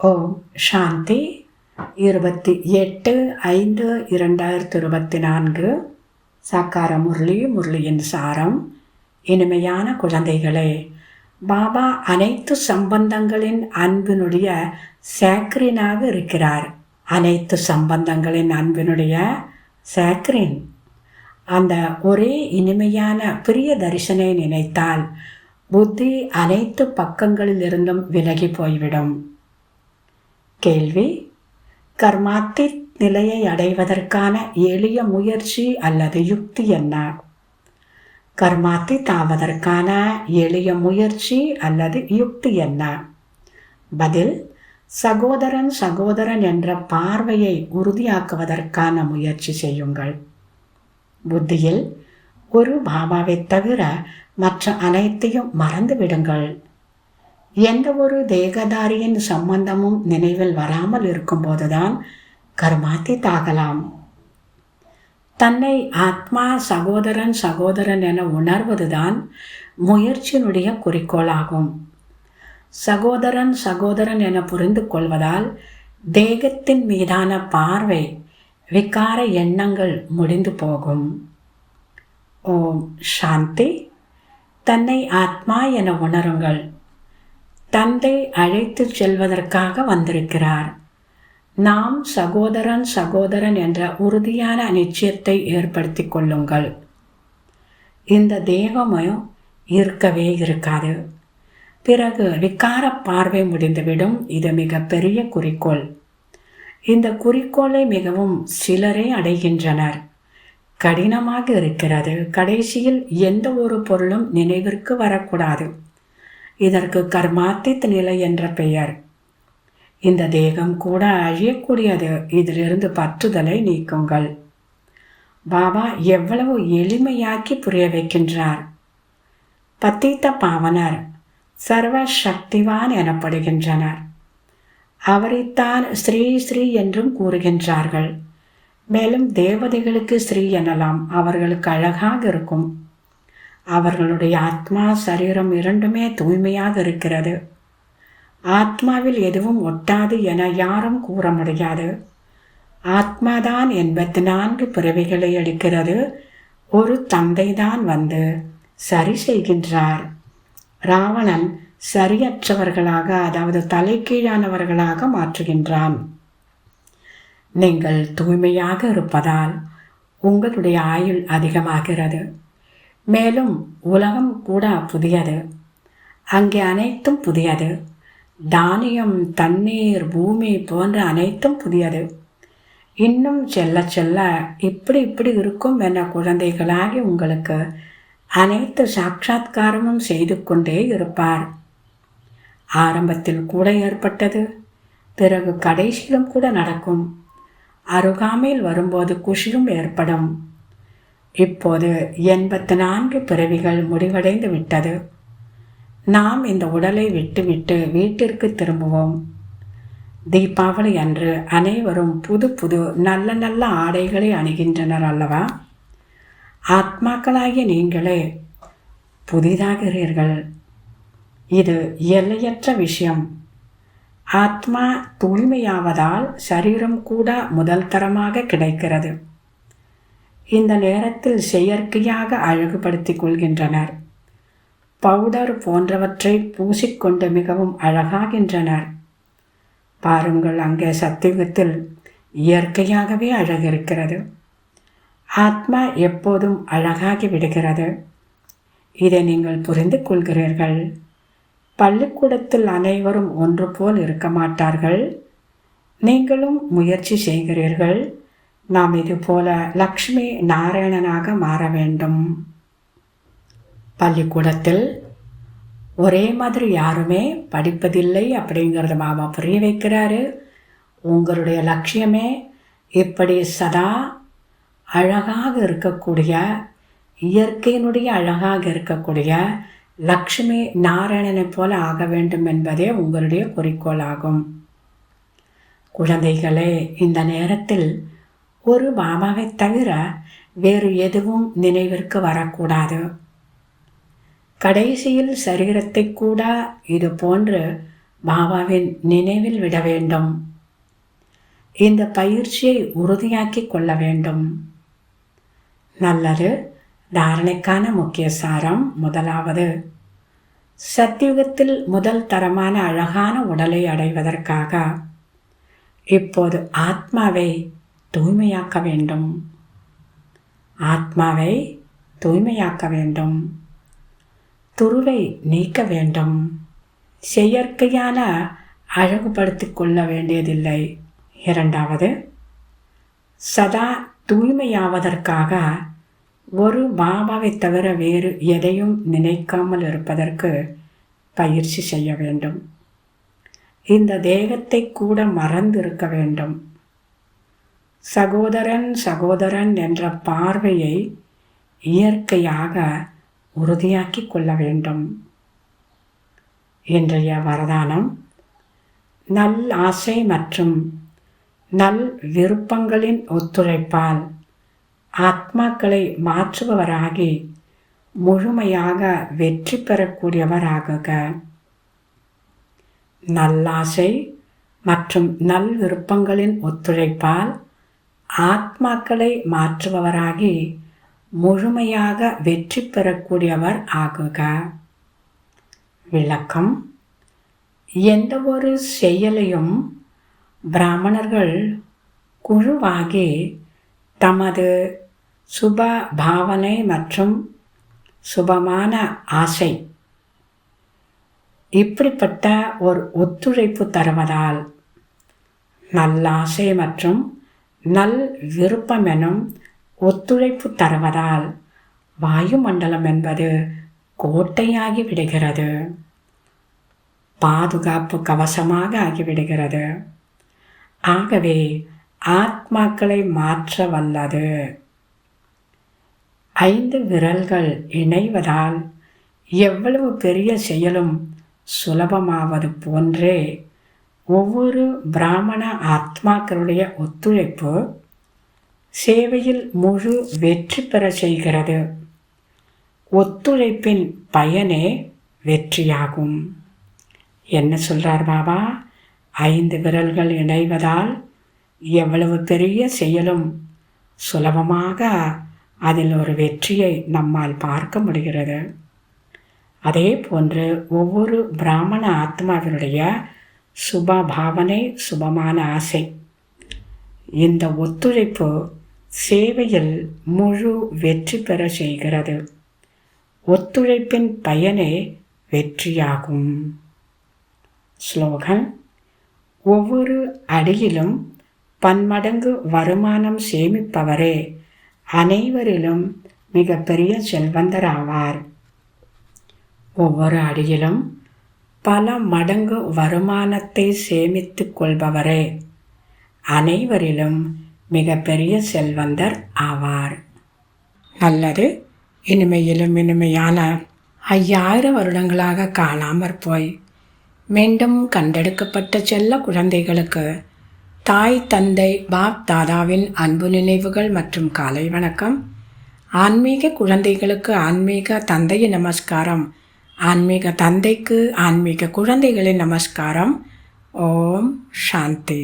ஓம் சாந்தி 28/5/2024 சாக்கார முரளியின் சாரம். இனிமையான குழந்தைகளே, பாபா அனைத்து சம்பந்தங்களின் அன்பினுடைய சேக்கரினாக இருக்கிறார். அனைத்து சம்பந்தங்களின் அன்பினுடைய சேக்கரின். அந்த ஒரே இனிமையான பிரிய தரிசனை நினைத்தால் புத்தி அனைத்து பக்கங்களிலிருந்தும் விலகி போய்விடும். கேள்வி: கர்மாத்தித் நிலையை அடைவதற்கான எளிய முயற்சி அல்லது யுக்தி என்ன? கர்மாத்தித் ஆவதற்கான எளிய முயற்சி அல்லது யுக்தி என்ன? பதில்: சகோதரன் என்ற பார்வையை உறுதியாக்குவதற்கான முயற்சி செய்யுங்கள். புத்தியில் ஒரு பாபாவை தவிர மற்ற அனைத்தையும் மறந்துவிடுங்கள். எந்த ஒரு தேகதாரியின் சம்பந்தமும் நினைவில் வராமல் இருக்கும்போதுதான் கர்மாத்தித் ஆகலாம். தன்னை ஆத்மா சகோதரன் என உணர்வதுதான் முயற்சியினுடைய குறிக்கோளாகும். சகோதரன் என புரிந்து கொள்வதால் தேகத்தின் மீதான பார்வை, விகார எண்ணங்கள் முடிந்து போகும். ஓம் சாந்தி. தன்னை ஆத்மா என உணருங்கள். தந்தை அழைத்து செல்வதற்காக வந்திருக்கிறார். நாம் சகோதரன் என்ற உறுதியான நிச்சயத்தை ஏற்படுத்தி கொள்ளுங்கள். இந்த தேகமும் இருக்கவே இருக்காது. பிறகு விகார பார்வை முடிந்துவிடும். இது மிக பெரிய குறிக்கோள். இந்த குறிக்கோளை மிகவும் சிலரே அடைகின்றனர். கடினமாக இருக்கிறது. கடைசியில் எந்த ஒரு பொருளும் நினைவிற்கு வரக்கூடாது. இதற்கு கர்மாத்தித் நிலை என்ற பெயர். இந்த தேகம் கூட அழியக்கூடியது. இதிலிருந்து பற்றுதலை நீக்குங்கள். பாபா எவ்வளவு எளிமையாக்கி புரிய வைக்கின்றார். பத்தித்த பாவனர் சர்வ சக்திவான் எனப்படுகின்றனர். அவரைத்தான் ஸ்ரீ என்றும் கூறுகின்றார்கள். மேலும் தேவதைகளுக்கு ஸ்ரீ எனலாம். அவர்களுக்கு அழகாக இருக்கும். அவர்களுடைய ஆத்மா சரீரம் இரண்டுமே தூய்மையாக இருக்கிறது. ஆத்மாவில் எதுவும் ஒட்டாது என யாரும் கூற முடியாது. ஆத்மாதான் 84 பிறவிகளை எடுக்கிறது. ஒரு தந்தைதான் வந்து சரி செய்கின்றார். ராவணன் சரியற்றவர்களாக, அதாவது தலைகீழானவர்களாக மாற்றுகின்றான். நீங்கள் தூய்மையாக இருப்பதால் உங்களுடைய ஆயுள் அதிகமாகிறது. மேலும் உலகம் கூட புதியது. அங்கே அனைத்தும் புதியது. தானியம், தண்ணீர், பூமி போன்ற அனைத்தும் புதியது. இன்னும் செல்ல செல்ல இப்படி இருக்கும் என குழந்தைகளாகி உங்களுக்கு அனைத்து சாட்சாத்காரமும் செய்து கொண்டே இருப்பார். ஆரம்பத்தில் கூட ஏற்பட்டது, பிறகு கடைசியிலும் கூட நடக்கும். அருகாமையில் வரும்போது குஷியும் ஏற்படும். இப்போது 84 பிறவிகள் முடிவடைந்து விட்டது. நாம் இந்த உடலை விட்டுவிட்டு வீட்டிற்கு திரும்புவோம். தீபாவளி அன்று அனைவரும் புது நல்ல ஆடைகளை அணிகின்றனர் அல்லவா? ஆத்மாக்களாகிய நீங்களே புதிதாகிறீர்கள். இது எல்லையற்ற விஷயம். ஆத்மா தூய்மையாவதால் சரீரம் கூட முதல் தரமாக கிடைக்கிறது. இந்த நேரத்தில் செயற்கையாக அழகுபடுத்தி கொள்கின்றனர். பவுடர் போன்றவற்றை பூசிக்கொண்டு மிகவும் அழகாகின்றனர். பாருங்கள், அங்கே சத்தியுகத்தில் இயற்கையாகவே அழகு இருக்கிறது. ஆத்மா எப்போதும் அழகாகி விடுகிறது. இதை நீங்கள் புரிந்து கொள்கிறீர்கள். பள்ளிக்கூடத்தில் அனைவரும் ஒன்று போல் இருக்க மாட்டார்கள். நீங்களும் முயற்சி செய்கிறீர்கள். நாம் இது போல லக்ஷ்மி நாராயணனாக மாற வேண்டும். பள்ளிக்கூடத்தில் ஒரே மாதிரி யாருமே படிப்பதில்லை அப்படிங்கிறத பாபா புரிய வைக்கிறாரு. உங்களுடைய லட்சியமே இப்படி சதா அழகாக இருக்கக்கூடிய, இயற்கையினுடைய அழகாக இருக்கக்கூடிய லக்ஷ்மி நாராயணனை போல ஆக வேண்டும் என்பதே உங்களுடைய குறிக்கோளாகும். குழந்தைகளே, இந்த நேரத்தில் ஒரு பாபாவை தவிர வேறு எதுவும் நினைவிற்கு வரக்கூடாது. கடைசியில் சரீரத்தை கூட இது போன்று பாபாவின் நினைவில் விட வேண்டும். இந்த பயிற்சியை உறுதியாக்கி கொள்ள வேண்டும். நல்லது. தாரணைக்கான முக்கிய சாரம். முதலாவது, சத்தியுகத்தில் முதல் தரமான அழகான உடலை அடைவதற்காக இப்போது ஆத்மாவை தூய்மையாக்க வேண்டும். ஆத்மாவை தூய்மையாக்க வேண்டும். துருவை நீக்க வேண்டும். செயற்கையான அழகுபடுத்திக் கொள்ள வேண்டியதில்லை. இரண்டாவது, சதா தூய்மையாவதற்காக ஒரு பாபாவை தவிர வேறு எதையும் நினைக்காமல் இருப்பதற்கு பயிற்சி செய்ய வேண்டும். இந்த தேகத்தை கூட மறந்திருக்க வேண்டும். சகோதரன் சகோதரன் என்ற பார்வையை இயற்கையாக உறுதியாக்கி கொள்ள வேண்டும். இன்றைய வரதானம், நல் ஆசை மற்றும் நல் விருப்பங்களின் ஒத்துழைப்பால் ஆத்மாக்களை மாற்றுபவராகி முழுமையாக வெற்றி பெறக்கூடியவராகுக. நல்லாசை மற்றும் நல் விருப்பங்களின் ஒத்துழைப்பால் ஆத்மாக்களை மாற்றுபவராகி முழுமையாக வெற்றி பெறக்கூடியவர் ஆகுக. விளக்கம்: எந்த ஒரு செயலையும் பிராமணர்கள் குழுவாகி தமது சுப பாவனை மற்றும் சுபமான ஆசை இப்படிப்பட்ட ஒரு ஒத்துழைப்பு தருவதால், நல்லாசை மற்றும் நல் விருப்பம் எனும் ஒத்துழைப்பு தருவதால் வாயுமண்டலம் என்பது கோட்டையாகி விடுகிறது. பாதுகாப்பு கவசமாக ஆகிவிடுகிறது. ஆகவே ஆத்மாக்களை மாற்ற வல்லது. 5 விரல்கள் இணைவதால் எவ்வளவு பெரிய செயலும் சுலபமாவது போன்றே ஒவ்வொரு பிராமண ஆத்மாக்களுடைய ஒத்துழைப்பு சேவையில் முழு வெற்றி பெற செய்கிறது. ஒத்துழைப்பின் பயனே வெற்றியாகும். என்ன சொல்றார் பாபா? 5 விரல்கள் இணைவதால் எவ்வளவு பெரிய செயலும் சுலபமாக அதில் ஒரு வெற்றியை நம்மால் பார்க்க முடிகிறது. அதே போன்று ஒவ்வொரு பிராமண ஆத்மாவினுடைய சுப பாவனை, சுபமான ஆசை, இந்த ஒத்துழைப்பு சேவையில் முழு வெற்றி பெற செய்கிறது. ஒத்துழைப்பின் பயனே வெற்றியாகும். ஸ்லோகன்: ஒவ்வொரு அடியிலும் பன்மடங்கு வருமானம் சேமிப்பவரே அனைவரிலும் மிகப்பெரிய செல்வந்தர் ஆவார். ஒவ்வொரு அடியிலும் பல மடங்கு வருமானத்தை சேமித்துக் கொள்பவரே அனைவரிலும் மிகப்பெரிய செல்வந்தர் ஆவார். நல்லது. இனிமையிலும் இனிமையான 5000 வருடங்களாக காணாமற் போய் மீண்டும் கண்டெடுக்கப்பட்ட செல்ல குழந்தைகளுக்கு தாய் தந்தை பாப் தாதாவின் அன்பு நினைவுகள் மற்றும் காலை வணக்கம். ஆன்மீக குழந்தைகளுக்கு ஆன்மீக தந்தையின் நமஸ்காரம். ஆன்மீக தந்தைக்கு ஆன்மீக குழந்தைகளின் நமஸ்காரம். ஓம் சாந்தி.